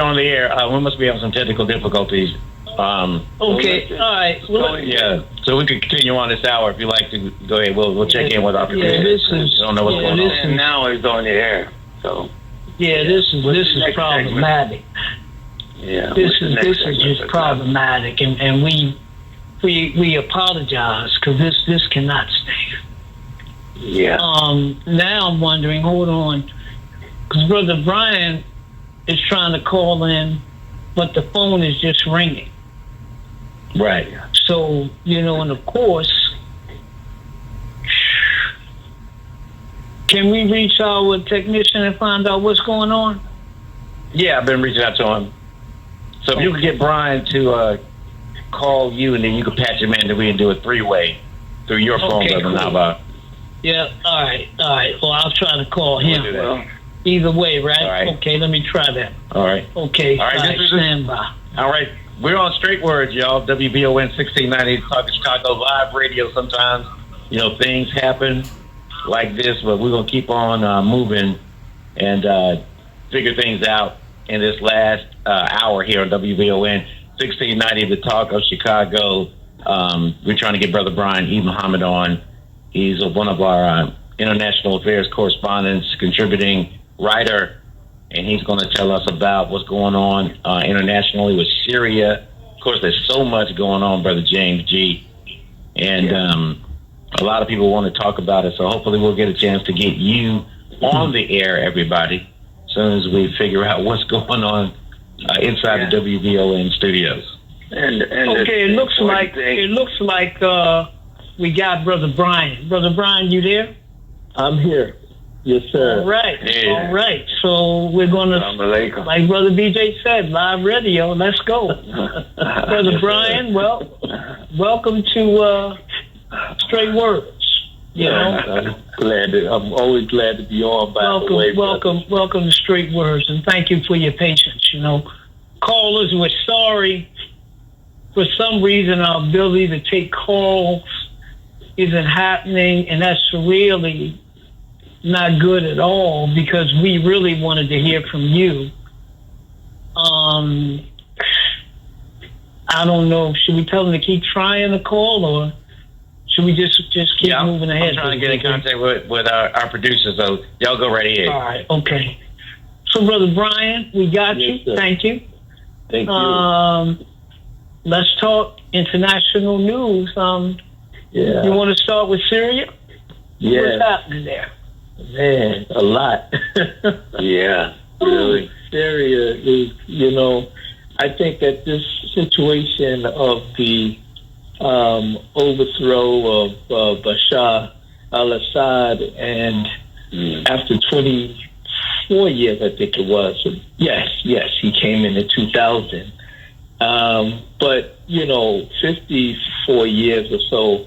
on the air. We must be having some technical difficulties. Okay, all right. Well, yeah, so we could continue on this hour if you like to. Go ahead. We'll check in with our producer. Yeah, this is. I don't know what's going on. Now it's on the air. So. Yeah, this is problematic. Yeah. This is just problematic, and we apologize because this cannot stand. Yeah. Now I'm wondering. Hold on, because Brother Brian is trying to call in, but the phone is just ringing. Right. So, and of course, can we reach our technician and find out what's going on? Yeah, I've been reaching out to him. So if you could get Brian to call you, and then you could patch him in, then we can do a three-way through your phone, Brother Naba'a. Yeah, all right. Well, I'll try to call him. We'll do that. Either way, right? All right. Okay, let me try that. All right. Okay. All right. Stand by. All right. We're on StraightWords, y'all. WVON 1690, Talking Chicago live radio. Sometimes, things happen like this, but we're going to keep on moving and figure things out in this last hour here on WVON 1690, the Talk of Chicago. We're trying to get Brother Brian E. Muhammad on. He's one of our international affairs correspondents, contributing writer, and he's going to tell us about what's going on internationally with Syria. Of course, there's so much going on, Brother James G. And a lot of people want to talk about it, so hopefully we'll get a chance to get you on the air, everybody, as soon as we figure out what's going on inside the WVON studios. And okay, it looks like we got Brother Brian. Brother Brian, you there? I'm here. Yes, sir. All right. Yeah. All right. So we're going to, like Brother BJ said, live radio. Let's go. Brother Brian, welcome to Straight Words. I'm always glad to be on. Welcome to Straight Words, and thank you for your patience. Callers, we're sorry. For some reason, our ability to take calls isn't happening, and that's really not good at all because we really wanted to hear from you. I don't know. Should we tell them to keep trying to call, or should we just keep moving ahead? I'm trying to get in contact with our producers, so y'all go right ahead. All right. Okay. So, Brother Brian, we got you. Sir. Thank you. Thank you. Let's talk international news. You want to start with Syria? Yeah. What's happening there? Man, a lot. Yeah, really. Syria is, I think that this situation of the overthrow of Bashar al-Assad, and after 24 years, I think it was. Yes, he came in 2000. But 54 years or so.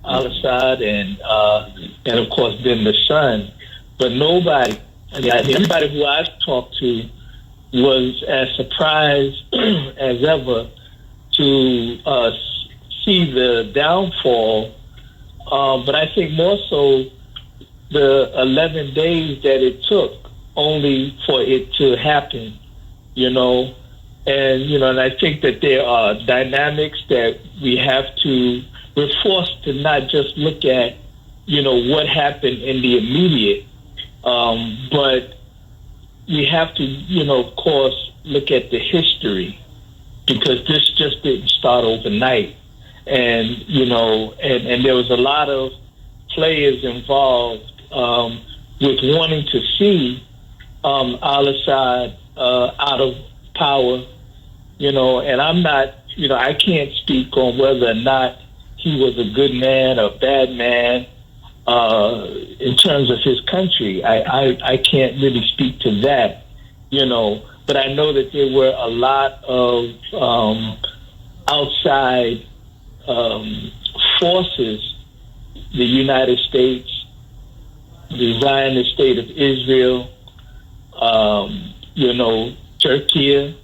Al-Assad and of course then the son, but nobody, everybody who I've talked to was as surprised as ever to see the downfall. But I think more so the 11 days that it took only for it to happen, and I think that there are dynamics that we're forced to not just look at, what happened in the immediate, but we have to, of course, look at the history, because this just didn't start overnight. And, and there was a lot of players involved with wanting to see al-Assad out of power, and I'm not I can't speak on whether or not he was a good man or a bad man in terms of his country. I can't really speak to that, but I know that there were a lot of outside forces, the United States, the Zionist state of Israel, Turkey,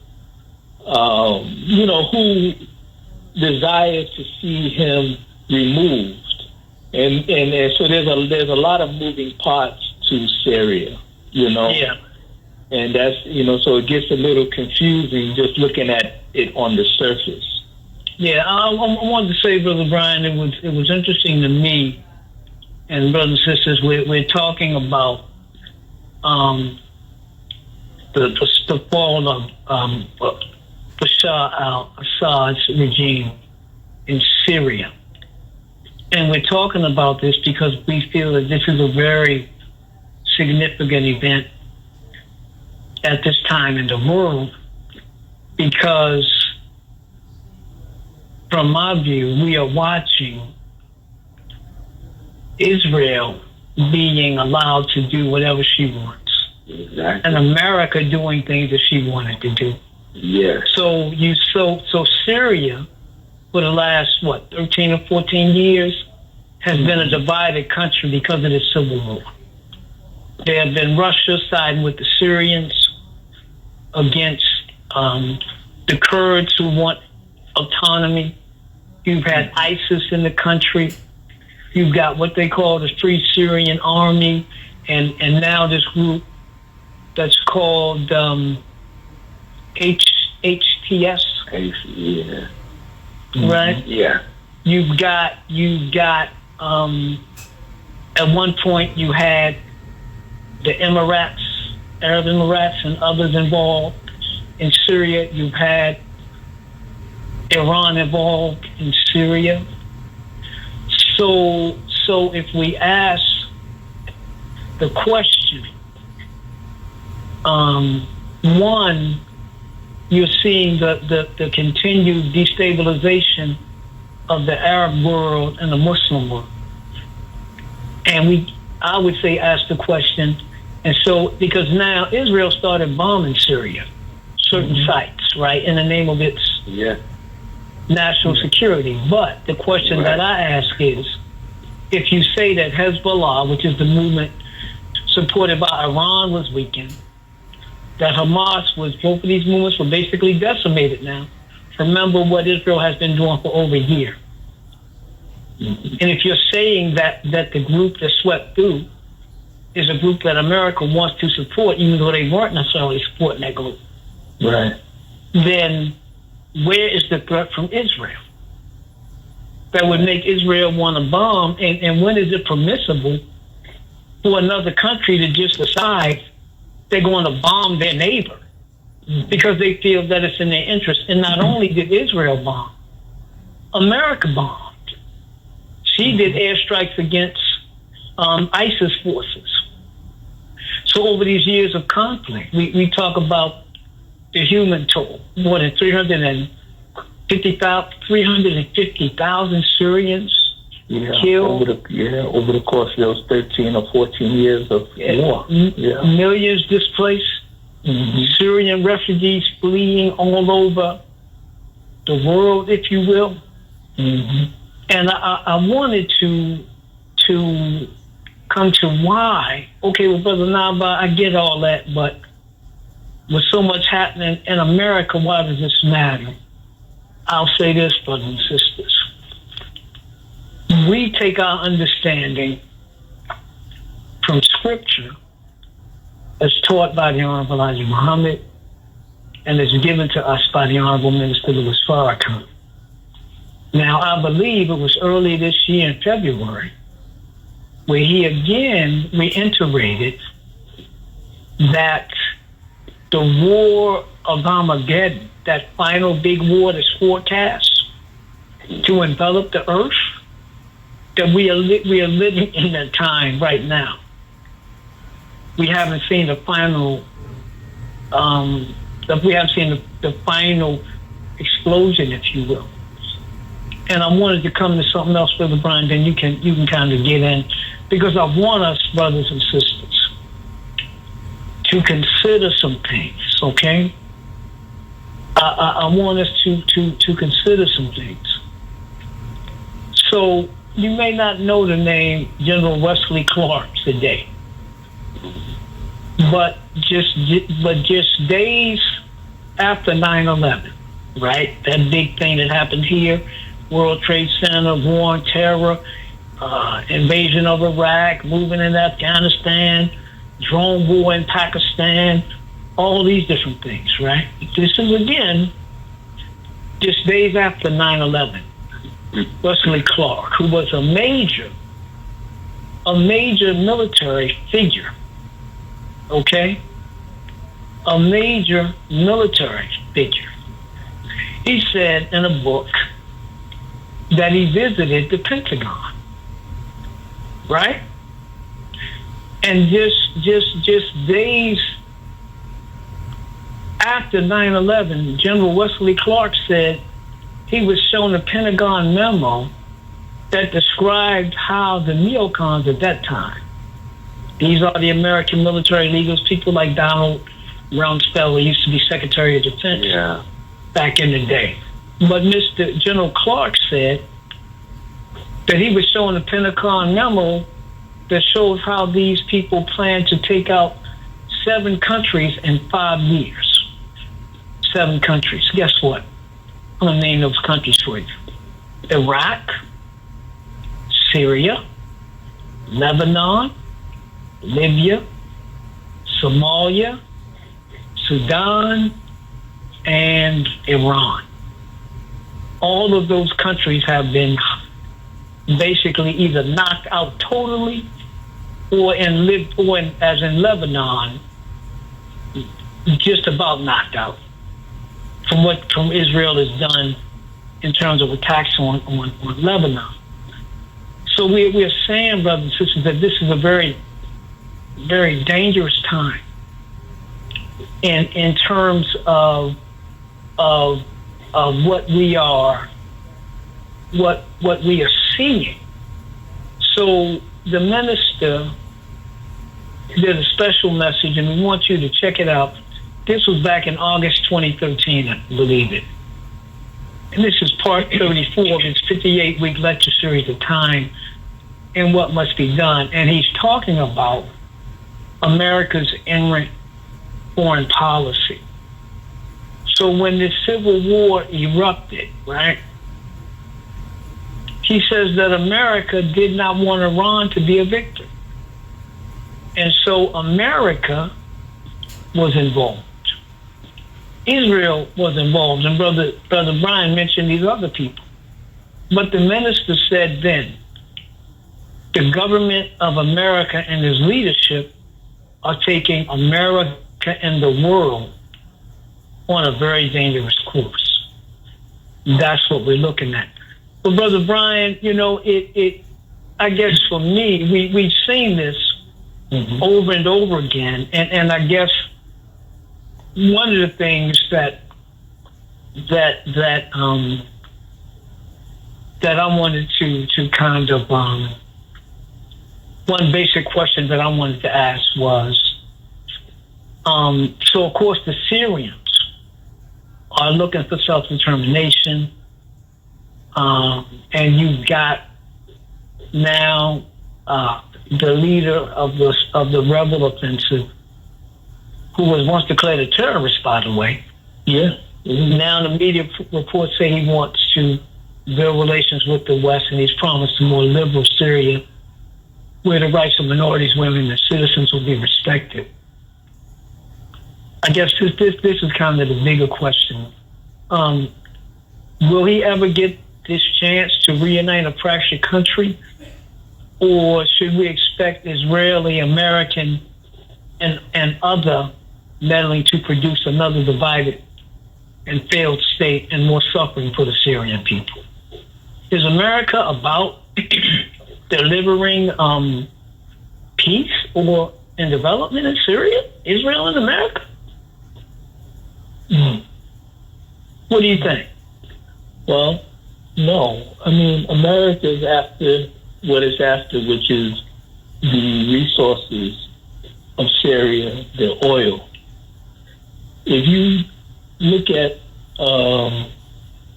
who desired to see him removed. And so there's a lot of moving parts to Syria, Yeah. And that's, so it gets a little confusing just looking at it on the surface. Yeah, I wanted to say, Brother Brian, it was interesting to me, and brothers and sisters, we're talking about the fall of Bashar al-Assad's regime in Syria. And we're talking about this because we feel that this is a very significant event at this time in the world, because from my view, we are watching Israel being allowed to do whatever she wants. Exactly. And America doing things that she wanted to do. Yes. So Syria, for the last 13 or 14 years, has been a divided country because of the civil war. There have been Russia siding with the Syrians against the Kurds who want autonomy. You've had ISIS in the country. You've got what they call the Free Syrian Army, and now this group that's called HTS. Yeah. Right? Yeah. You've got at one point you had the Emirates, Arab Emirates, and others involved. In Syria, you've had Iran involved in Syria. So if we ask the question, one, you're seeing the continued destabilization of the Arab world and the Muslim world. And I would say ask the question, and so because now Israel started bombing Syria, certain sites, right, in the name of its national security. But the question that I ask is, if you say that Hezbollah, which is the movement supported by Iran, was weakened, that Hamas was, both of these movements were basically decimated now. Remember what Israel has been doing for over a year. And if you're saying that the group that swept through is a group that America wants to support, even though they weren't necessarily supporting that group, Right. then where is the threat from Israel that would make Israel want to bomb? And when is it permissible for another country to just decide they're going to bomb their neighbor because they feel that it's in their interest? And not only did Israel bomb, America bombed. She did airstrikes against ISIS forces. So over these years of conflict, we talk about the human toll. More than 350,000 Syrians killed. Over the course of those 13 or 14 years of war. Millions displaced. Syrian refugees fleeing all over the world, if you will. And I wanted to come to why. Okay, well, Brother Naba'a, I get all that, but with so much happening in America, why does this matter? I'll say this, brothers and sisters. We take our understanding from Scripture as taught by the Honorable Elijah Muhammad and is given to us by the Honorable Minister Louis Farrakhan. Now, I believe it was early this year in February where he again reiterated that the war of Armageddon, that final big war that's forecast to envelop the earth, that we are living in that time right now. We haven't seen the final, we haven't seen the final explosion, if you will. And I wanted to come to something else, Brother Brian, then you can kind of get in, because I want us, brothers and sisters, to consider some things, okay? I want us to consider some things. So you may not know the name General Wesley Clark today, but just days after 9/11, right? That big thing that happened here, World Trade Center, war on terror, invasion of Iraq, moving in Afghanistan, drone war in Pakistan, all these different things, right? This is, again, just days after 9/11. Wesley Clark, who was a major military figure, okay? A major military figure. He said in a book that he visited the Pentagon, right? And just days after 9/11, General Wesley Clark said he was shown a Pentagon memo that described how the neocons at that time, these are the American military leaders, people like Donald Rumsfeld, who used to be Secretary of Defense back in the day. But Mr. General Clark said that he was showing a Pentagon memo that shows how these people plan to take out 7 countries in 5 years. 7 countries. Guess what? I'm going to name those countries for you. Iraq, Syria, Lebanon, Libya, Somalia, Sudan, and Iran. All of those countries have been basically either knocked out totally, or as in Lebanon, just about knocked out from what Israel has done in terms of attacks on Lebanon. So we're saying, brothers and sisters, that this is a very, very dangerous time in terms of what we are seeing. So the minister did a special message, and we want you to check it out. This was back in August 2013, I believe it. And this is part 34 of his 58-week lecture series, The Time and What Must Be Done. And he's talking about America's ignorant foreign policy. So when the Civil War erupted, right, he says that America did not want Iran to be a victor. And so America was involved. Israel was involved. And Brother Brian mentioned these other people. But the minister said then, the government of America and his leadership are taking America and the world on a very dangerous course. That's what we're looking at. But Brother Brian, you know, I guess for me, we've seen this over and over again, and I guess one of the things that I wanted to kind of one basic question that I wanted to ask was, so of course the Syrians are looking for self-determination, and you've got now the leader of the rebel offensive, who was once declared a terrorist, by the way. Yeah. Now the media reports say he wants to build relations with the West, and he's promised a more liberal Syria where the rights of minorities, women, and citizens will be respected. I guess this is kind of the bigger question. Will he ever get this chance to reunite a fractured country? Or should we expect Israeli, American, and other meddling to produce another divided and failed state and more suffering for the Syrian people? Is America about delivering peace or and development in Syria, Israel, and America? What do you think? Well, no. I mean, America is after what it's after, which is the resources of Syria, the oil. If you look at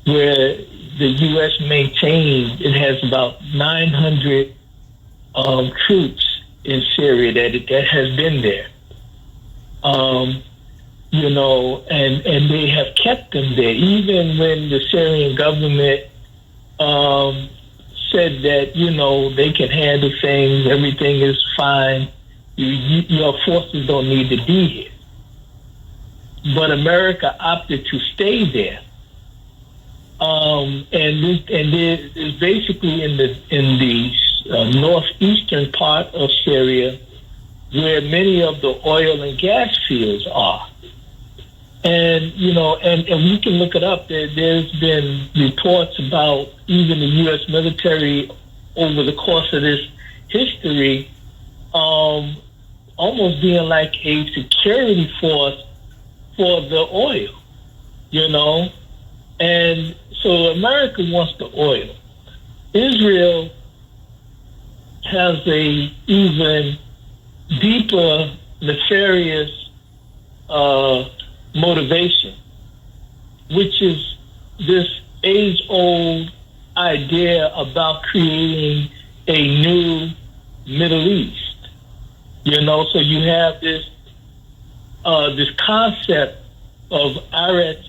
where the U.S. maintains, it has about 900 troops in Syria that has been there. You know, and they have kept them there, even when the Syrian government said that, you know, they can handle things, everything is fine, your forces don't need to be here. But America opted to stay there. And it is basically in the northeastern part of Syria where many of the oil and gas fields are. And, you know, and we can look it up. There's been reports about even the U.S. military over the course of this history almost being like a security force for the oil, you know. And so America wants the oil. Israel has a even deeper, nefarious motivation, which is this age-old idea about creating a new Middle East. You know, so you have this concept of Eretz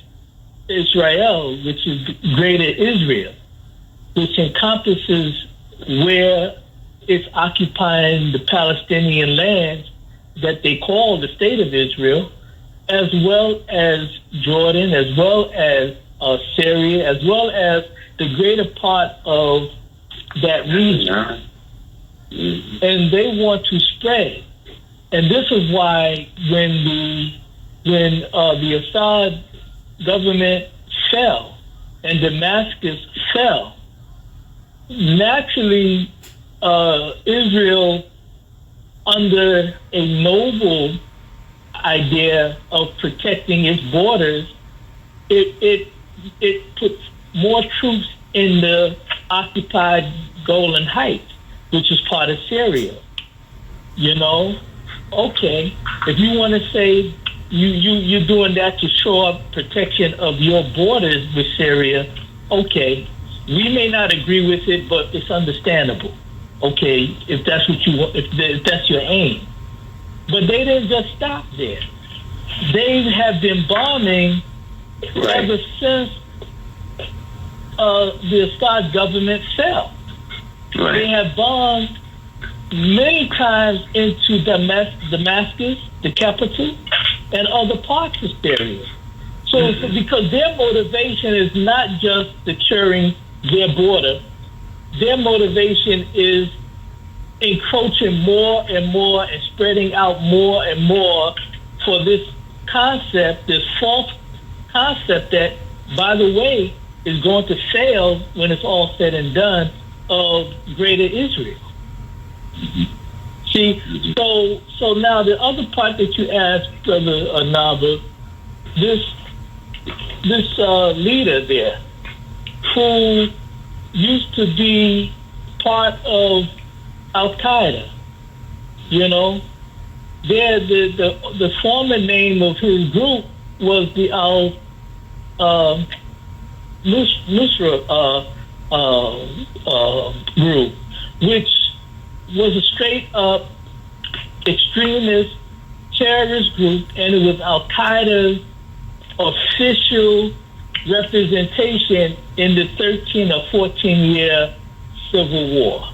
Israel, which is Greater Israel, which encompasses where it's occupying the Palestinian lands that they call the State of Israel, as well as Jordan, as well as Syria, as well as the greater part of that region. And they want to spread. And this is why when the Assad government fell and Damascus fell, naturally Israel, under a noble idea of protecting its borders, it puts more troops in the occupied Golan Heights, which is part of Syria. You know, okay, if you want to say you're doing that to show up protection of your borders with Syria, okay, we may not agree with it, but it's understandable. Okay, if that's what you want, if that's your aim. But they didn't just stop there. They have been bombing ever since the Assad government fell. Right. They have bombed many times into Damascus, the capital, and other parts of Syria. So because their motivation is not just securing their border, their motivation is encroaching more and more and spreading out more and more for this concept, this false concept that, by the way, is going to fail when it's all said and done, of Greater Israel. See, so now the other part that you asked, Brother Naba'a, this leader there who used to be part of Al-Qaeda, you know, the former name of his group was the al-Nusra group, which was a straight-up extremist terrorist group, and it was Al-Qaeda's official representation in the 13 or 14-year civil war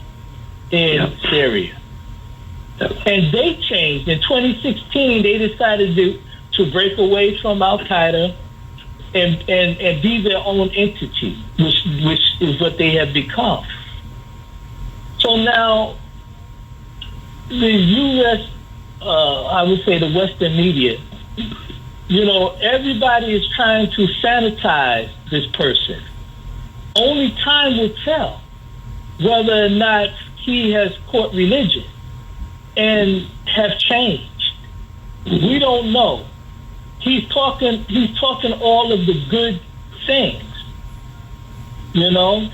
in Syria. And they changed. In 2016, they decided to break away from Al-Qaeda and be their own entity, which is what they have become. So now, the U.S., I would say the Western media, you know, everybody is trying to sanitize this person. Only time will tell whether or not he has caught religion and have changed. We don't know. He's talking all of the good things, you know.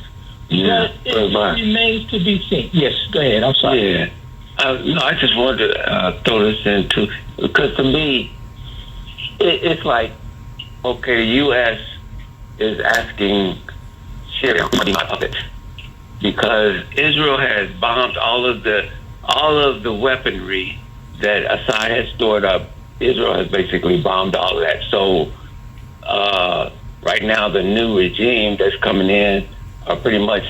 Yeah, but it remains to be seen. Yes, go ahead. I'm sorry. Yeah. No, I just wanted to throw this in too, because to me, it's like, okay, the U.S. is asking Syria to be my puppet because Israel has bombed all of the weaponry that Assad has stored up. Israel has basically bombed all of that. So right now, the new regime that's coming in are pretty much,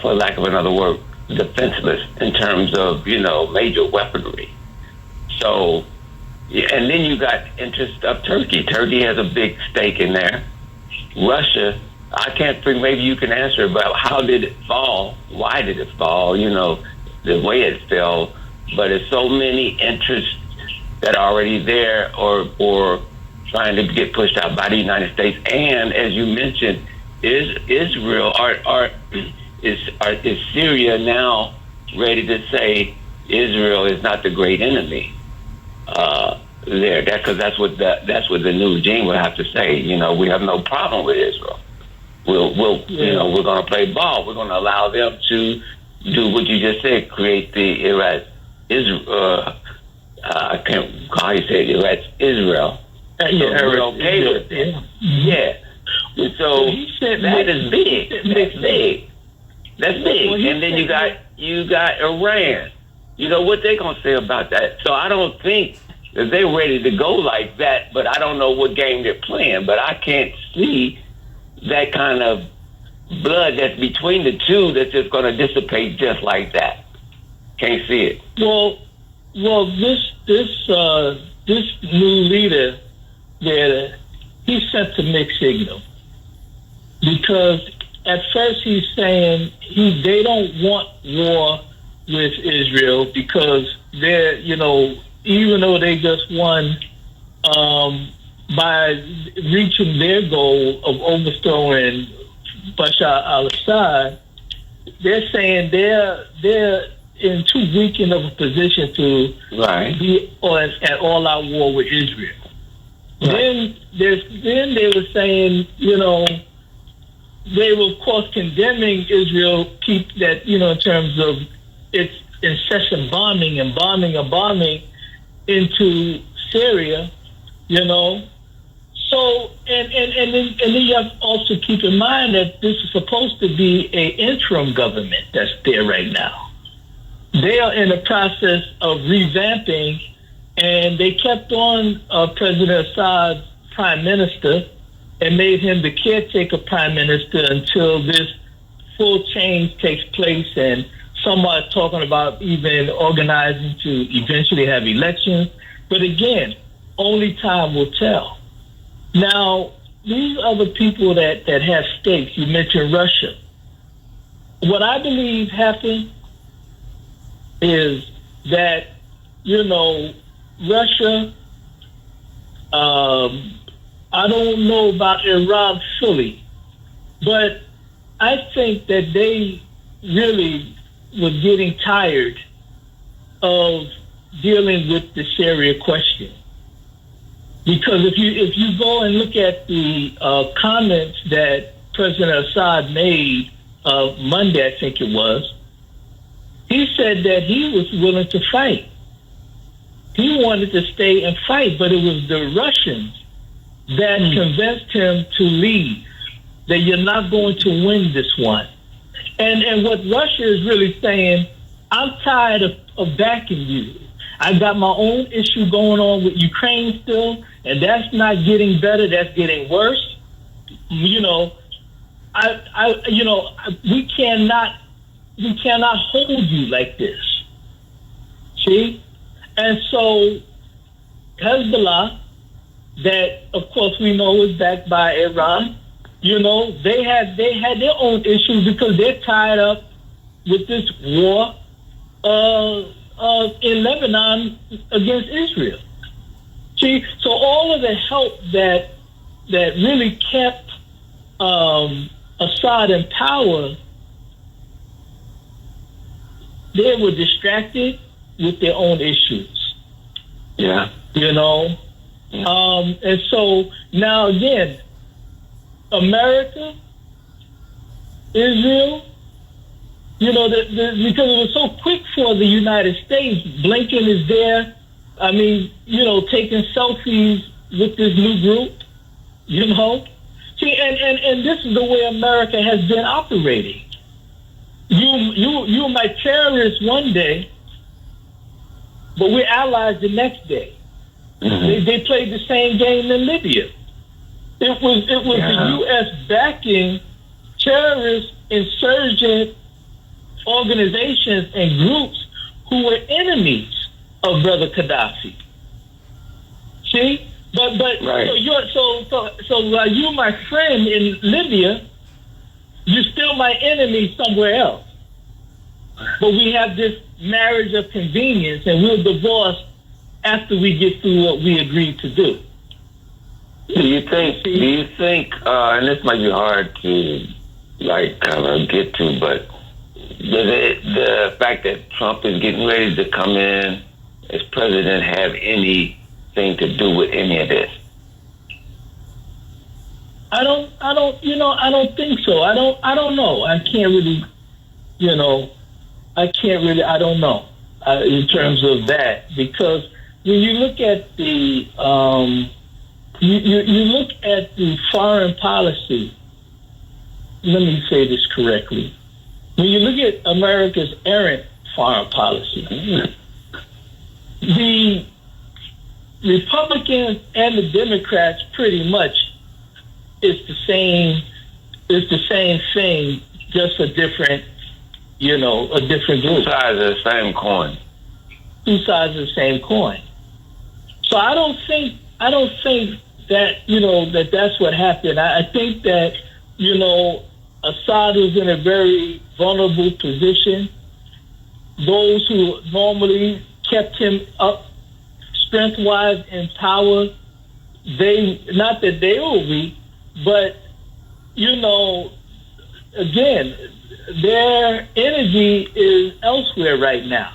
for lack of another word, defenseless in terms of, major weaponry. So, and then you got interest of Turkey. Turkey has a big stake in there. Russia, I can't think, maybe you can answer about how did it fall? Why did it fall? The way it fell. But there's so many interests that are already there or trying to get pushed out by the United States. And as you mentioned, is Israel, is Syria now ready to say Israel is not the great enemy there? Because that's what the new regime will have to say. We have no problem with Israel. We're going to play ball. We're going to allow them to do what you just said, create the Israel. I can't call you say Iraq, Israel. We're okay with it. Yeah. So that is big. That's big. That's big. Well, and then you got Iran. What they gonna say about that? So I don't think that they're ready to go like that. But I don't know what game they're playing. But I can't see that kind of blood that's between the two that's just gonna dissipate just like that. Can't see it. Well, this new leader there, he sent a mixed signal because at first he's saying they don't want war with Israel because they're, even though they just won by reaching their goal of overthrowing Bashar al-Assad, they're saying they're in too weakened of a position to be at all-out war with Israel. Right. Then they were saying, they were of course condemning Israel, keep that, in terms of its incessant bombing into Syria, So and then you have to also keep in mind that this is supposed to be an interim government that's there right now. They are in the process of revamping, and they kept on President Assad's prime minister and made him the caretaker prime minister until this full change takes place. And some are talking about even organizing to eventually have elections. But again, only time will tell. Now, these other people that have stakes, you mentioned Russia. What I believe happened is that, Russia, I don't know about Iran fully, but I think that they really were getting tired of dealing with the Syria question. Because if you go and look at the comments that President Assad made Monday, I think it was, he said that he was willing to fight. He wanted to stay and fight, but it was the Russians that convinced him to leave, that you're not going to win this one. And what Russia is really saying, I'm tired of backing you. I got my own issue going on with Ukraine still, and that's not getting better, that's getting worse. We cannot hold you like this. See? And so Hezbollah, that of course we know is backed by Iran, they had their own issues because they're tied up with this war in Lebanon against Israel. See, so all of the help that really kept Assad in power, they were distracted with their own issues. Yeah. And so now again, America, Israel, because it was so quick for the United States. Blinken is there. I mean, taking selfies with this new group, See, and this is the way America has been operating. You might terrorists one day, but we're allies the next day. Mm-hmm. They played the same game in Libya. It was the U.S. backing terrorist insurgent organizations and groups who were enemies of Brother Gaddafi. See, but right. So you, my friend in Libya, you're still my enemy somewhere else. But we have this marriage of convenience, and we'll divorce after we get through what we agreed to do. Do you think, and this might be hard to kind of get to, but the fact that Trump is getting ready to come in as president have anything to do with any of this? I don't think so. I don't know. I don't know in terms of that, because when you look at the you look at the foreign policy. Let me say this correctly. When you look at America's errant foreign policy, the Republicans and the Democrats pretty much it's the same thing, just a different, a different group. Two sides of the same coin. Two sides of the same coin. So I don't think that, that's what happened. I think that, Assad was in a very vulnerable position. Those who normally kept him up strength-wise in power, not that they were weak, but, again, their energy is elsewhere right now.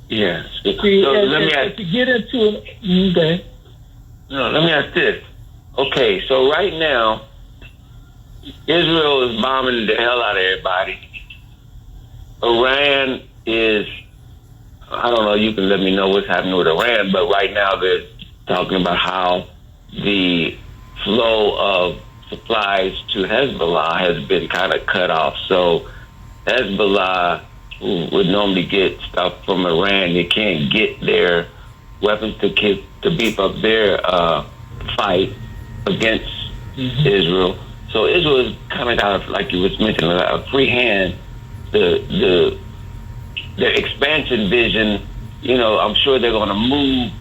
Yes. To get into okay. No, let me ask this. Okay, so right now, Israel is bombing the hell out of everybody. Iran is, I don't know, you can let me know what's happening with Iran, but right now they're talking about how the flow of supplies to Hezbollah has been kind of cut off. So Hezbollah, who would normally get stuff from Iran, they can't get their weapons to beef up their fight against Israel. So Israel is kind of got, like you was mentioning, a free hand. The expansion vision, I'm sure they're going to move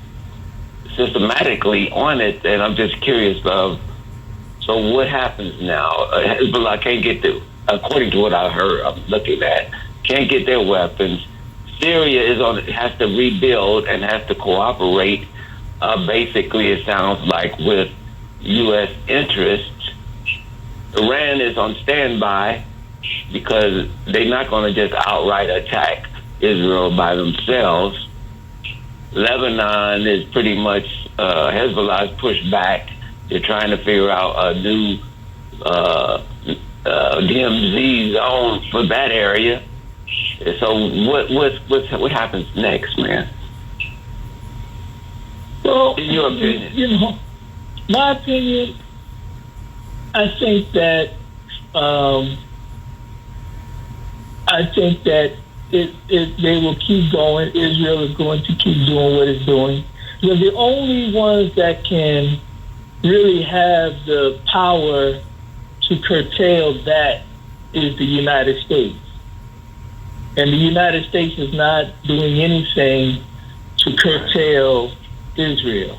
systematically on it, and I'm just curious of, so what happens now? Hezbollah can't get according to what I heard, I'm looking at, can't get their weapons. Syria has to rebuild and has to cooperate. Basically, it sounds like with U.S. interests. Iran is on standby because they're not going to just outright attack Israel by themselves. Lebanon is pretty much Hezbollah is pushed back. They're trying to figure out a new DMZ zone for that area. So what happens next, man? Well, in your opinion, my opinion, I think that they will keep going. Israel is going to keep doing what it's doing. The only ones that can really have the power to curtail that is the United States. And the United States is not doing anything to curtail Israel.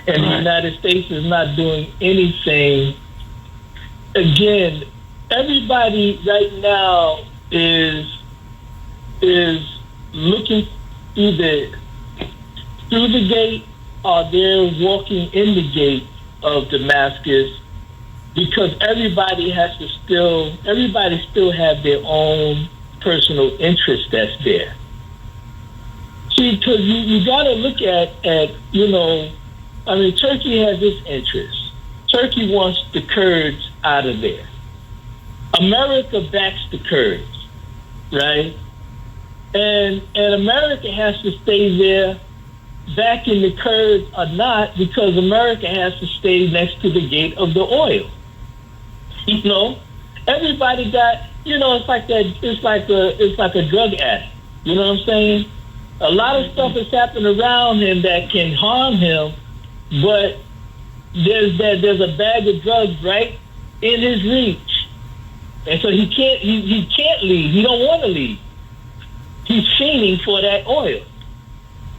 And the United States is not doing anything. Again, everybody right now is looking either through the gate or they're walking in the gate of Damascus, because everybody still have their own personal interest that's there. See, because you got to look at Turkey has its interest. Turkey wants the Kurds out of there. America backs the Kurds, right? And America has to stay there, backing the Kurds or not, because America has to stay next to the gate of the oil. You know, everybody got, you know, it's like a drug addict. You know what I'm saying? A lot of stuff is happening around him that can harm him, but there's a bag of drugs right in his reach, and so he can't leave. He don't want to leave. He's fiending for that oil,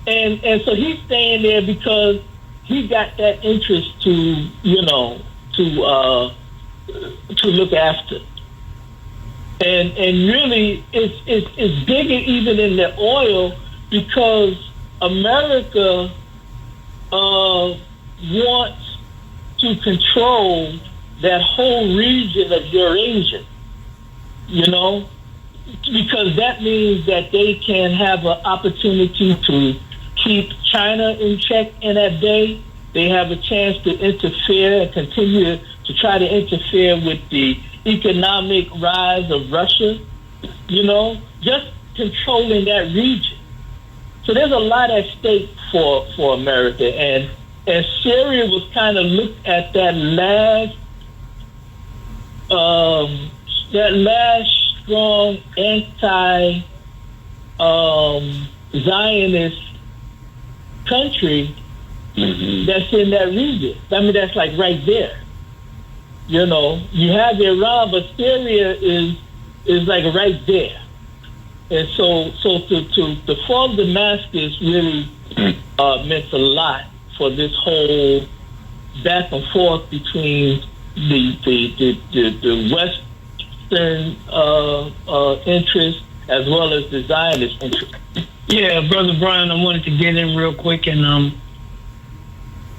and so he's staying there because he got that interest to, you know, to look after. And really, it's bigger even in the oil, because America wants to control that whole region of Eurasia, you know, because that means that they can have an opportunity to keep China in check and at bay. They have a chance to interfere and continue to try to interfere with the economic rise of Russia, you know, just controlling that region. So there's a lot at stake for America, and Syria was kind of looked at that last strong anti-Zionist country that's in that region. I mean, that's like right there. You know, you have Iran, but Syria is like right there. And so to form Damascus really meant a lot for this whole back and forth between the Western interest as well as the Zionist interest. Yeah, Brother Brian, I wanted to get in real quick and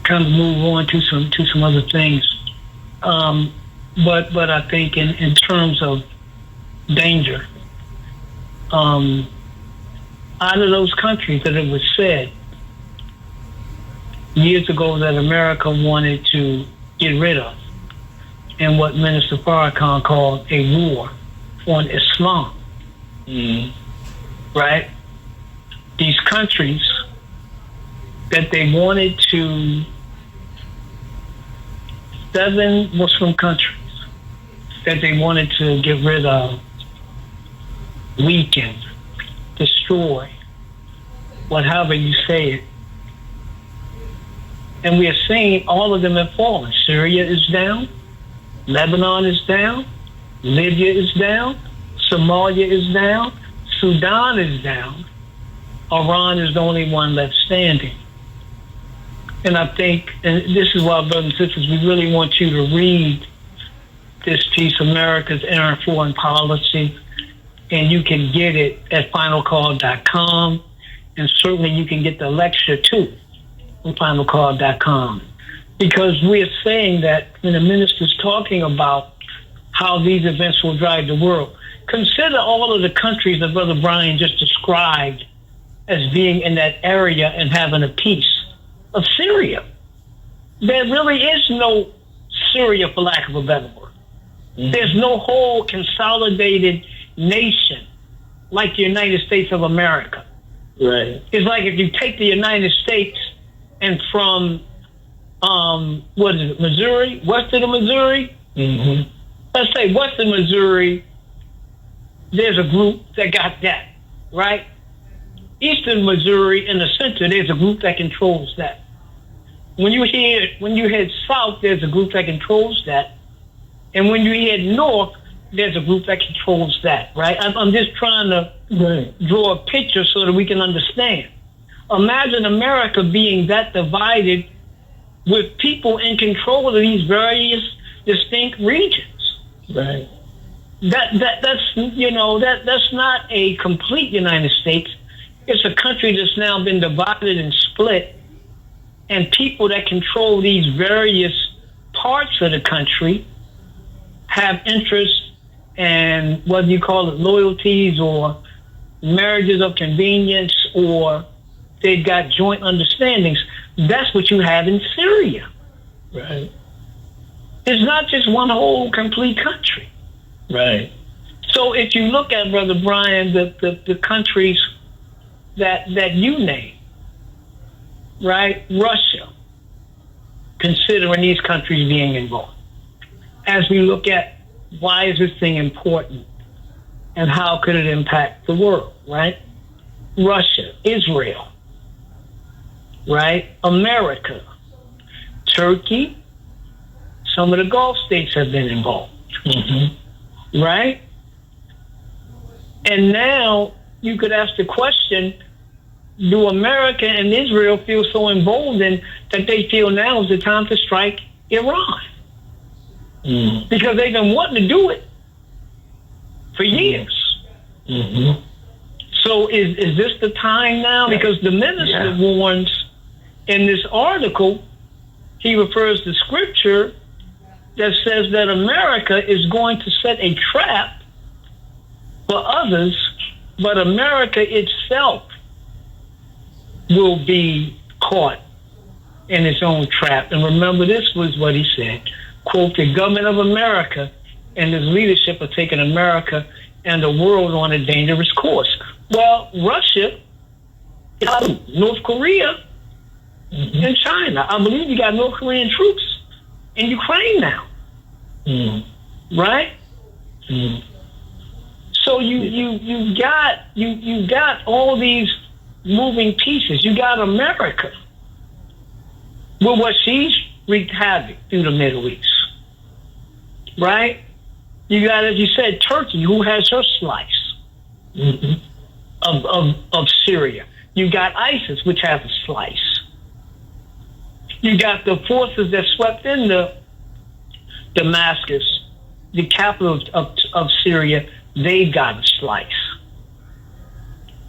kind of move on to some other things. But I think in terms of danger, out of those countries that it was said years ago that America wanted to get rid of, and what Minister Farrakhan called a war on Islam, right? These countries that they wanted to, 7 Muslim countries that they wanted to get rid of, weaken, destroy, whatever you say it. And we are seeing all of them have fallen. Syria is down, Lebanon is down, Libya is down, Somalia is down, Sudan is down, Iran is the only one left standing. And I think, and this is why, brothers and sisters, we really want you to read this piece, America's Errant Foreign Policy, and you can get it at finalcall.com, and certainly you can get the lecture too on finalcall.com, because we are saying that when the minister's talking about how these events will drive the world, consider all of the countries that Brother Brian just described as being in that area and having a piece of Syria. There really is no Syria, for lack of a better word. There's no whole consolidated nation like the United States of America. Right. It's like if you take the United States and from Missouri, western of Missouri, let's say western Missouri, there's a group that got that, right? Eastern Missouri in the center, there's a group that controls that. When you head south, there's a group that controls that. And when you head north, there's a group that controls that, right? I'm just trying to draw a picture so that we can understand. Imagine America being that divided with people in control of these various distinct regions. Right. That's not a complete United States. It's a country that's now been divided and split, and people that control these various parts of the country have interests and whether you call it loyalties or marriages of convenience or they've got joint understandings. That's what you have in Syria. Right. It's not just one whole complete country. Right. So if you look at, Brother Brian, the countries that you name, right? Russia, considering these countries being involved. As we look at why is this thing important and how could it impact the world, right? Russia, Israel, right? America, Turkey, some of the Gulf states have been involved, right? And now you could ask the question, do America and Israel feel so emboldened that they feel now is the time to strike Iran? Because they've been wanting to do it for years. So is this the time now? Because the minister warns in this article, he refers to scripture that says that America is going to set a trap for others, but America itself will be caught in its own trap. And remember, this was what he said, quote, the government of America and its leadership are taking America and the world on a dangerous course. Well, Russia, North Korea, and China. I believe you got North Korean troops in Ukraine now. Right? So you got all these moving pieces. You got America with what she's wreaked havoc through the Middle East. Right? You got, as you said, Turkey, who has her slice of Syria. You got ISIS, which has a slice. You got the forces that swept into Damascus, the capital of Syria. They got a slice.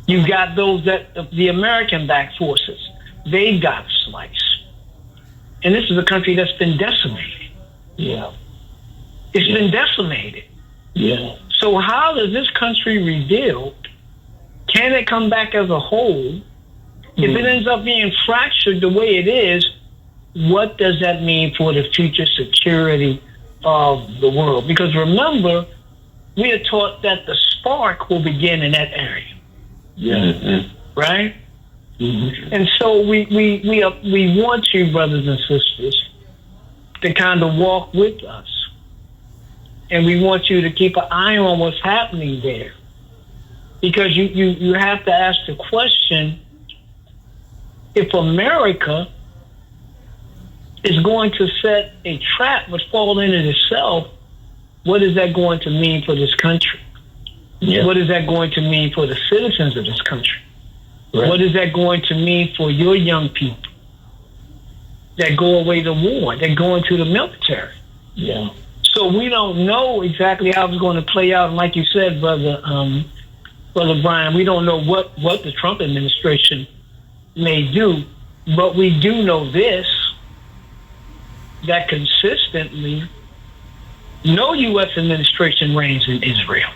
You got those the American-backed forces. They got a slice. And this is a country that's been decimated. It's been decimated. So how does this country rebuild? Can it come back as a whole? If it ends up being fractured the way it is, what does that mean for the future security of the world? Because remember, we are taught that the spark will begin in that area. Right? And so we want you, brothers and sisters, to kind of walk with us. And we want you to keep an eye on what's happening there. Because you have to ask the question, if America is going to set a trap but fall in it itself, what is that going to mean for this country? What is that going to mean for the citizens of this country? What is that going to mean for your young people that go away to war, that go into the military? So we don't know exactly how it's going to play out. And like you said, Brother Brian, we don't know what the Trump administration may do, but we do know this, that consistently no U.S. administration reigns in Israel.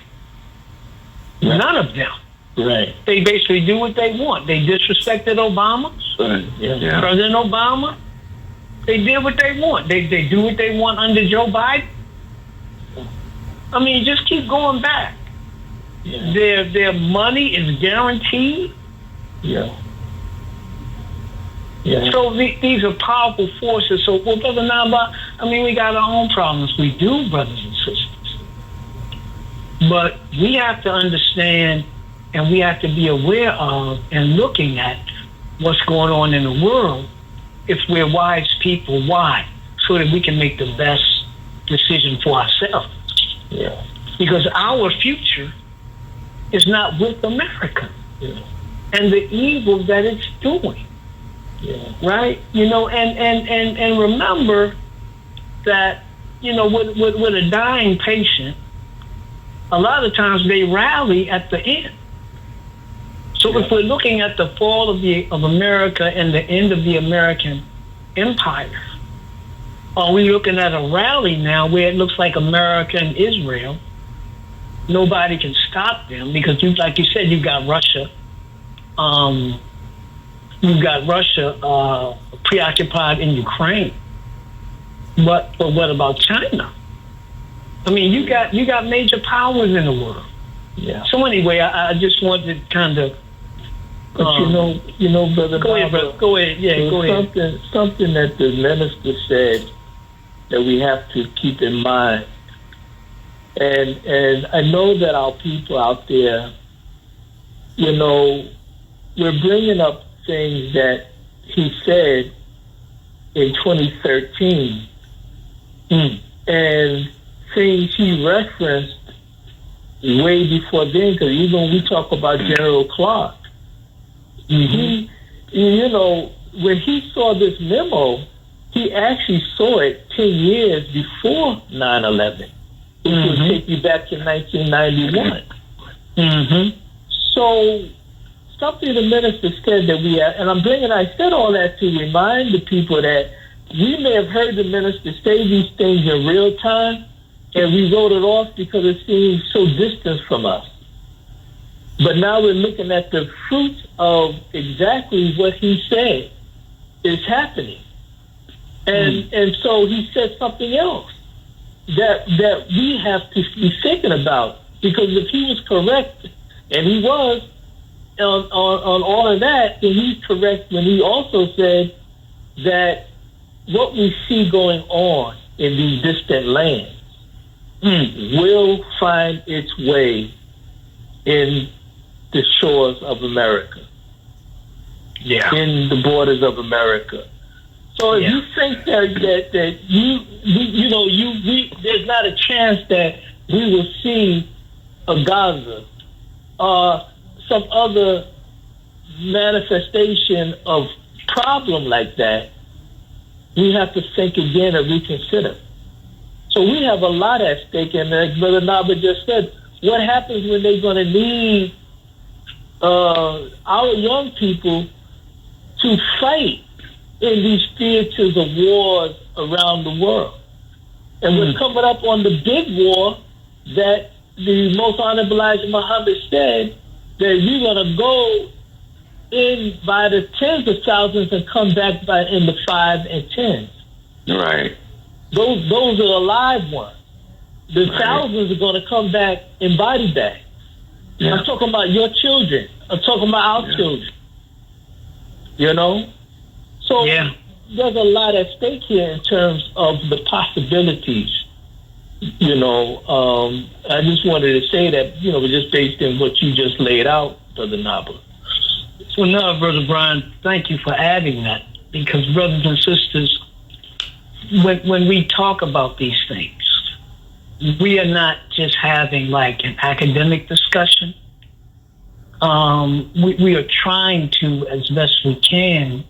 None of them. They basically do what they want. They disrespected Obama. President Obama. They did what they want. They do what they want under Joe Biden. I mean, just keep going back. Their money is guaranteed. So these are powerful forces. So, well, Brother Naba'a, I mean, we got our own problems. We do, brothers and sisters. But we have to understand, and we have to be aware of and looking at what's going on in the world if we're wise people. Why? So that we can make the best decision for ourselves. Because our future is not with America and the evil that it's doing. Right? You know, and remember that, you know, with a dying patient, a lot of times they rally at the end. So if we're looking at the fall of America and the end of the American empire, are we looking at a rally now where it looks like America and Israel, nobody can stop them because, like you said, you've got Russia. You've got Russia preoccupied in Ukraine. But what about China? I mean, you got major powers in the world. Yeah. So anyway, I just wanted to kind of. But you know, brother. Go ahead, brother. Go ahead. Yeah, go ahead. Something that the minister said that we have to keep in mind, and I know that our people out there, you know, we're bringing up things that he said in 2013, and things he referenced way before then. Because even when we talk about General Clark. He, you know, when he saw this memo, he actually saw it 10 years before 9/11, which would take you back to 1991. So something the minister said that and I said all that to remind the people that we may have heard the minister say these things in real time, and we wrote it off because it seems so distant from us. But now we're looking at the fruits of exactly what he said is happening. And so he said something else that we have to be thinking about. Because if he was correct, and he was on all of that, then he's correct when he also said that what we see going on in these distant lands will find its way in the shores of America, in the borders of America. So if you think that there's not a chance that we will see a Gaza or some other manifestation of problem like that, we have to think again and reconsider. So we have a lot at stake, and as Brother Naba'a just said, what happens when they're going to need our young people to fight in these theaters of wars around the world? And we're coming up on the big war that the Most Honorable Elijah Muhammad said that you're going to go in by the tens of thousands and come back in the 5 and 10s. Right. Those are the live ones. The thousands are going to come back in body bags. Yeah. I'm talking about your children. I'm talking about our children. You know? So there's a lot at stake here in terms of the possibilities. You know, I just wanted to say that, you know, just based on what you just laid out, Brother Naba'a. Well, no, Brother Brian, thank you for adding that. Because, brothers and sisters, when we talk about these things, we are not just having like an academic discussion. We are trying to, as best we can,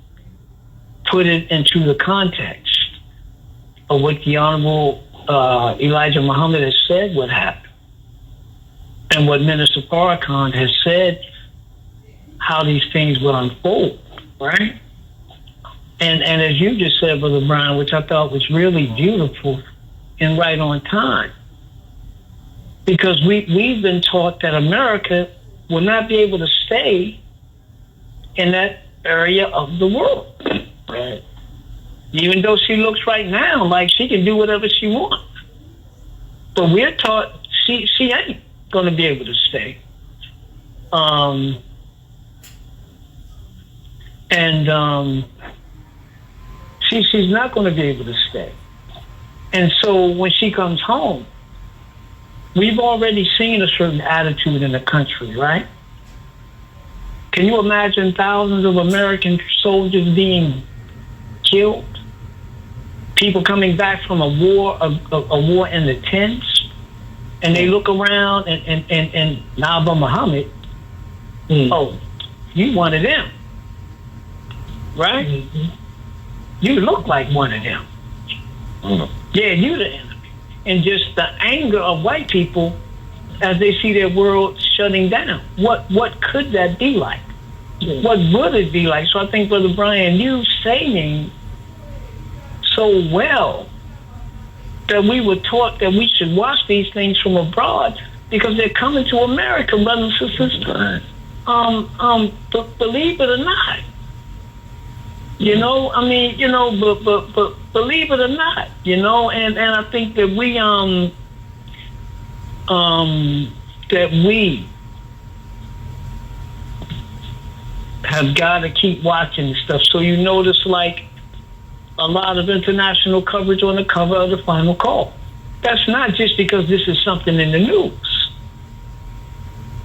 put it into the context of what the Honorable Elijah Muhammad has said would happen, and what Minister Farrakhan has said, how these things will unfold, right? And as you just said, Brother Brian, which I thought was really beautiful and right on time, because we've been taught that America will not be able to stay in that area of the world. Right. Even though she looks right now like she can do whatever she wants. But we're taught she ain't going to be able to stay. She's not going to be able to stay. And so when she comes home, we've already seen a certain attitude in the country, right? Can you imagine thousands of American soldiers being killed? People coming back from a war in the tents, and they look around and Naba'a Muhammad, oh, you one of them, right? Mm-hmm. You look like one of them. Mm-hmm. Yeah, you the enemy. And just the anger of white people as they see their world shutting down. What could that be like? Yeah. What would it be like? So I think, Brother Brian, you saying so well that we were taught that we should watch these things from abroad because they're coming to America, brothers and sisters. Believe it or not, You know, I mean, you know, but believe it or not, you know, and I think that we have got to keep watching this stuff. So you notice, like, a lot of international coverage on the cover of the Final Call. That's not just because this is something in the news.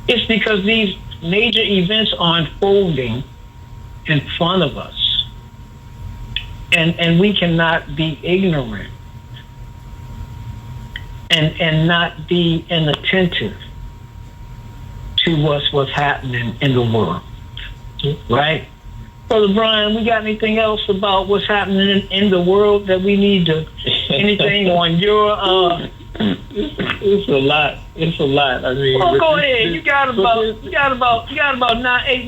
It's because these major events are unfolding in front of us. And we cannot be ignorant and not be inattentive to what's happening in the world. Right? Brother Brian, we got anything else about what's happening in the world that we need to, anything on your, It's a lot. It's a lot. I mean, well, go ahead. You got about 8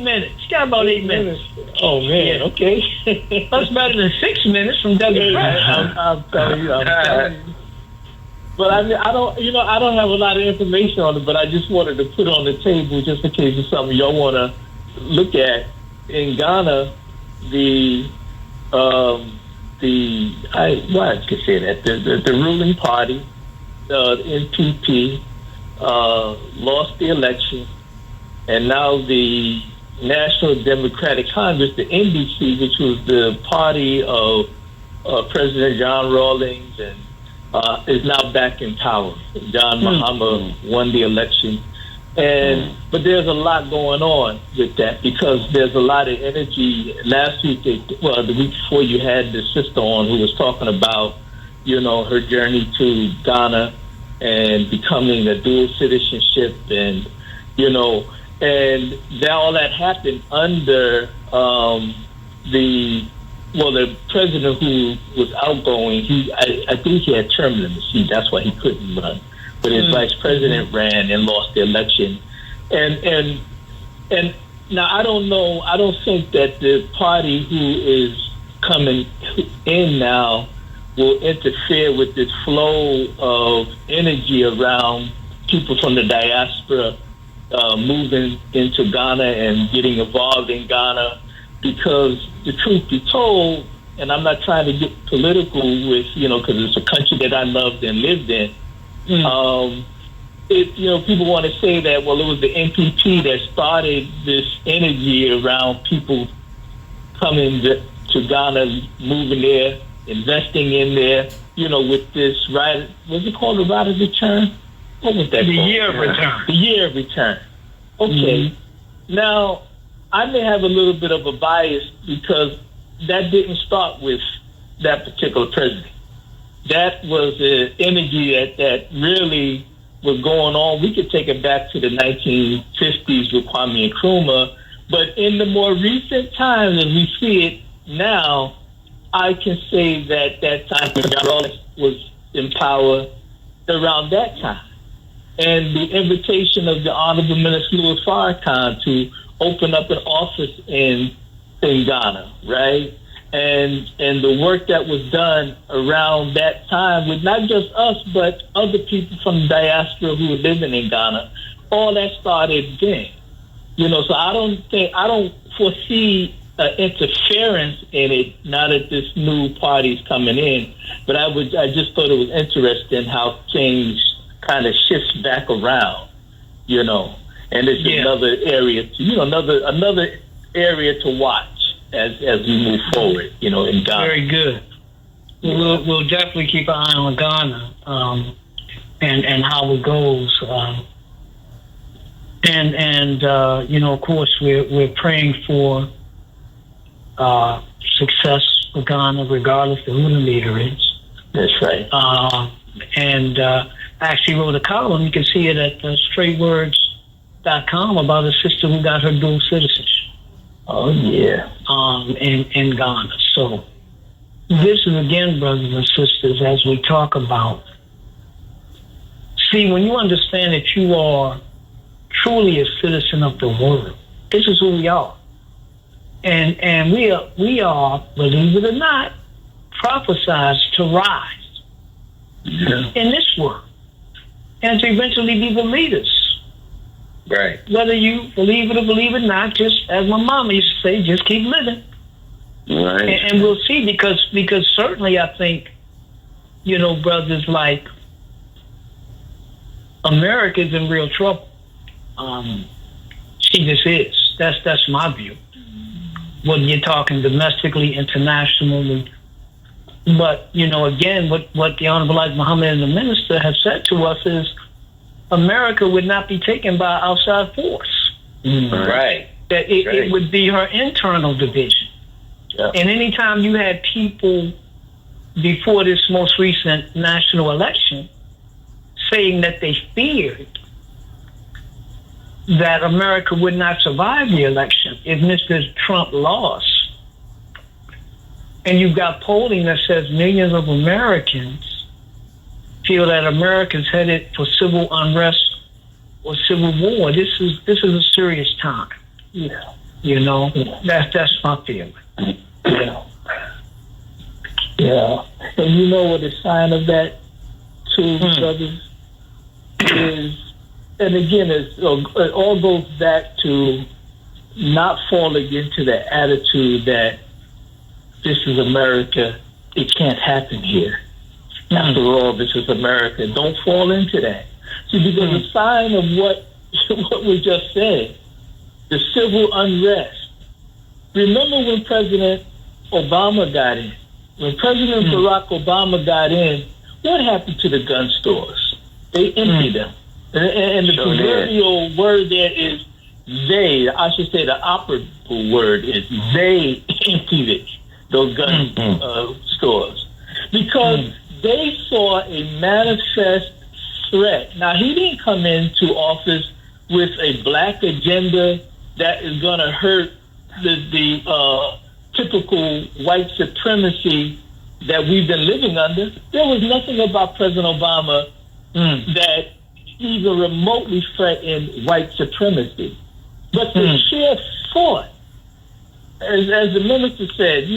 minutes. You got about 8 minutes. Oh man. Yeah. Okay. That's better than 6 minutes from Douglas. I'm telling you. But I mean, I don't have a lot of information on it. But I just wanted to put on the table just in case it's something y'all want to look at. In Ghana, the ruling party, NPP, lost the election, and now the National Democratic Congress, the NDC, which was the party of President John Rawlings, and is now back in power. John Mahama won the election. But there's a lot going on with that because there's a lot of energy. Last week, the week before, you had the sister on who was talking about, you know, her journey to Ghana and becoming a dual citizenship, and you know, and all that happened under the president who was outgoing. I think he had term limits. That's why he couldn't run. But his vice president ran and lost the election, and now I don't know. I don't think that the party who is coming in now will interfere with this flow of energy around people from the diaspora moving into Ghana and getting involved in Ghana. Because the truth be told, and I'm not trying to get political with, you know, because it's a country that I loved and lived in. People want to say that, well, it was the NPP that started this energy around people coming to Ghana, moving there, investing in there, you know, with this right, what's it called, the right of return? What was that called? The year of return. The year of return. Okay. Now, I may have a little bit of a bias because that didn't start with that particular president. That was the energy that really was going on. We could take it back to the 1950s with Kwame Nkrumah, but in the more recent times, as we see it now, I can say that time when John Rawlings was in power around that time. And the invitation of the Honorable Minister Louis Farrakhan to open up an office in Ghana, right? And the work that was done around that time with not just us, but other people from the diaspora who were living in Ghana, all that started then. You know, so I don't foresee interference in it now that this new party's coming in. But I just thought it was interesting how things kind of shifts back around, you know. And it's another area to, another area to watch as we move forward, you know, in Ghana. Very good. We'll definitely keep an eye on Ghana and how it goes. Of course, we're praying for success for Ghana, regardless of who the leader is. That's right. I actually wrote a column. You can see it at StraightWords.com about a sister who got her dual citizenship. Oh, yeah. In Ghana. So this is, again, brothers and sisters, as we talk about. See, when you understand that you are truly a citizen of the world, this is who we are. And we are, believe it or not, prophesied to rise in this world and to eventually be the leaders. Right. Whether you believe it or believe it not, just as my mama used to say, just keep living. Right. And we'll see because certainly I think, brothers, like America's in real trouble. She just is. That's my view. Whether you're talking domestically, internationally. But, again, what the Honorable Elijah Muhammad and the minister have said to us is America would not be taken by outside force. Right. That it would be her internal division. Yeah. And anytime you had people before this most recent national election saying that they feared that America would not survive the election if Mr. Trump lost, and you've got polling that says millions of Americans feel that America's headed for civil unrest or civil war, this is a serious time. Yeah. That's my feeling. Yeah. Yeah. And you know what a sign of that, too, brothers, is, and again, it all goes back to not falling into the attitude that this is America, it can't happen here. After all, this is America. Don't fall into that. See, because a sign of what we just said, the civil unrest. Remember when President Obama got in? When President Barack Obama got in, what happened to the gun stores? They emptied them. And the proverbial word there is they. I should say the operable word is they emptied it, those gun stores. Because they saw a manifest threat. Now, he didn't come into office with a black agenda that is going to hurt the typical white supremacy that we've been living under. There was nothing about President Obama that even remotely threatened white supremacy. But the sheer thought, as the minister said,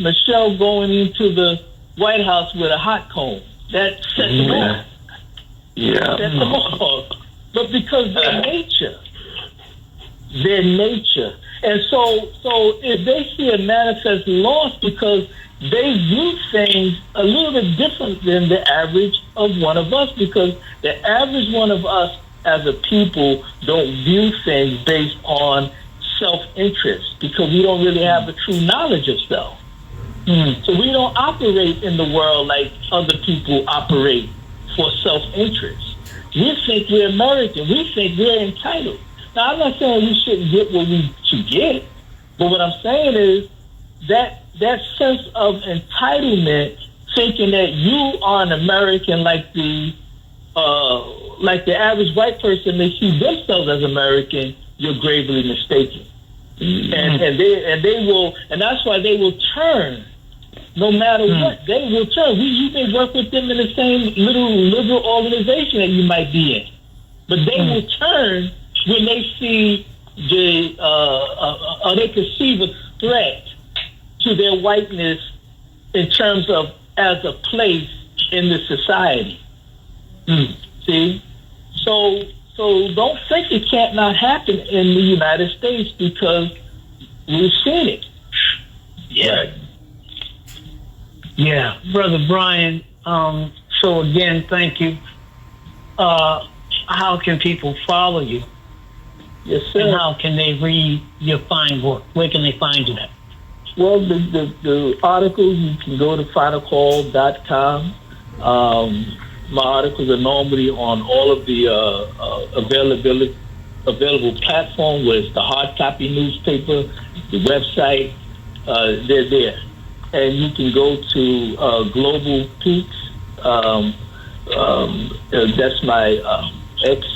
Michelle going into the White House with a hot comb, that set them off. Yeah. Set them off. But because their nature. And so if they see a manifest loss because they view things a little bit different than the average of one of us, because the average one of us as a people don't view things based on self-interest, because we don't really have a true knowledge of self. So we don't operate in the world like other people operate for self-interest. We think we're American. We think we're entitled. Now, I'm not saying we shouldn't get what we should get, but what I'm saying is that sense of entitlement, thinking that you are an American like the average white person, they see themselves as American, you're gravely mistaken. And they will, and that's why they will turn. No matter what, they will turn. You may work with them in the same little liberal organization that you might be in, but they will turn when they see or they perceive a threat to their whiteness in terms of as a place in the society. See, so don't think it can't not happen in the United States, because we've seen it. Yeah. Right. Yeah, Brother Brian. So again, thank you. How can people follow you? Yes, sir. And how can they read your fine work? Where can they find you at? Well, the articles, you can go to finalcall.com. My articles are normally on all of the available platforms, whether it's the hard copy newspaper, the website, they're there. And you can go to Global Peaks. That's my X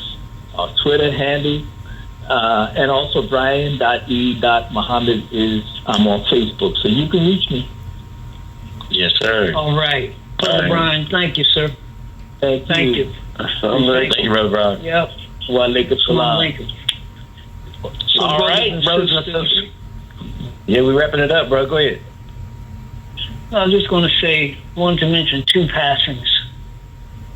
Twitter handle. And also Brian.E.Muhammad I'm on Facebook, so you can reach me. Yes, sir. All right. Brother Brian, thank you, sir. Thank you. Thank you, Brother Brian. Yep. Wa alaikum salam. All right, brothers and sisters. Yeah, we're wrapping it up, bro. Go ahead. I was just going to say, wanted to mention two passings.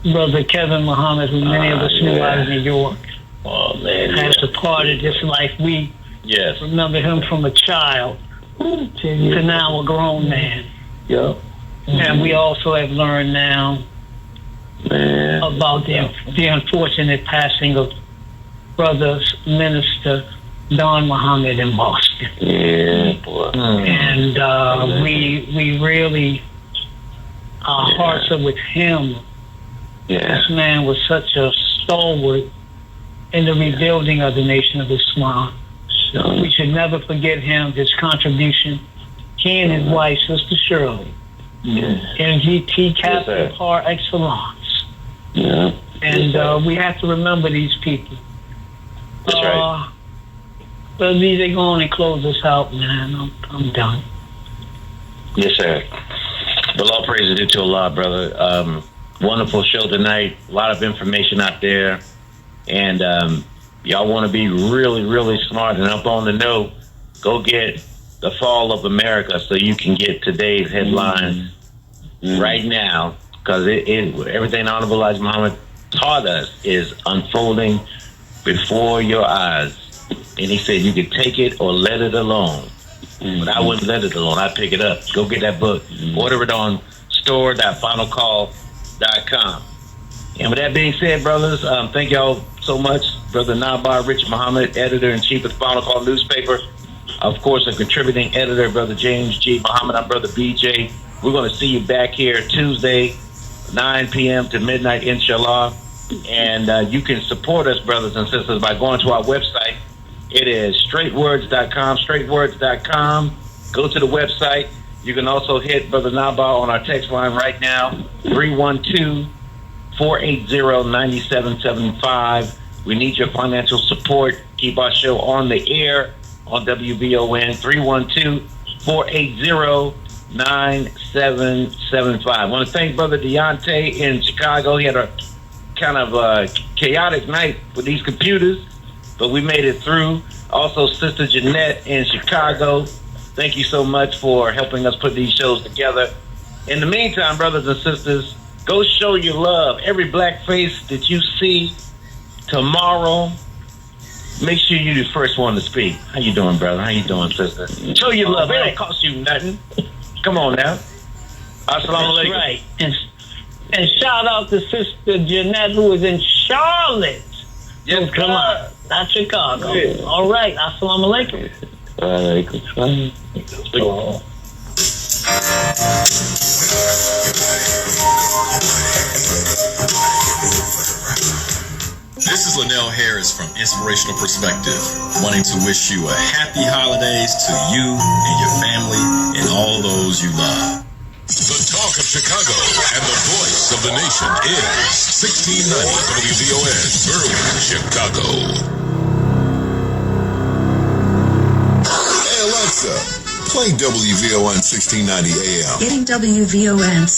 Brother Kevin Muhammad, who many of us knew out of New York, Oh, man. has departed this life. We remember him from a child to now a grown man. Yep. And we also have learned now about the unfortunate passing of Brother Minister Don Muhammad in Boston. Yeah, boy. And we really, our hearts are with him. Yeah. This man was such a stalwart in the rebuilding of the Nation of Islam. We should never forget him, his contribution. He and his wife, Sister Shirley, MGT captain par excellence. Yeah. And we have to remember these people. That's right. But they go on and close us out, man. I'm done. Yes, sir. Well, all praise is due to Allah, brother. Wonderful show tonight. A lot of information out there. And y'all want to be really, really smart and up on the know. Go get The Fall of America so you can get today's headlines right now. Because everything Honorable Elijah Muhammad taught us is unfolding before your eyes. And he said you could take it or let it alone. But I wouldn't let it alone. I'd pick it up. Go get that book. Order it on store.finalcall.com. And with that being said, brothers, thank y'all so much. Brother Naba'a Richard Muhammad, editor-in-chief of the Final Call newspaper. Of course, a contributing editor, Brother James G. Muhammad. I'm Brother BJ. We're going to see you back here Tuesday, 9 p.m. to midnight, inshallah. And you can support us, brothers and sisters, by going to our website. It is straightwords.com, straightwords.com. Go to the website. You can also hit Brother Naba'a on our text line right now, 312-480-9775. We need your financial support. Keep our show on the air on WVON, 312-480-9775. I want to thank Brother Deontay in Chicago. He had a kind of chaotic night with these computers, but we made it through. Also, Sister Jeanette in Chicago, thank you so much for helping us put these shows together. In the meantime, brothers and sisters, go show your love. Every black face that you see tomorrow, make sure you're the first one to speak. How you doing, brother? How you doing, sister? Show your love. It don't cost you nothing. Come on now. Assalamu alaikum. Right. And shout out to Sister Jeanette, who is in Charlotte. Yes, come on. Not Chicago. Yeah. All right. Assalamu alaikum. This is Linnell Harris from Inspirational Perspective, wanting to wish you a happy holidays to you and your family and all those you love. The talk of Chicago and the voice of the nation is 1690 WVON, Berwyn, Chicago. Hey Alexa, play WVON 1690 AM. Getting WVON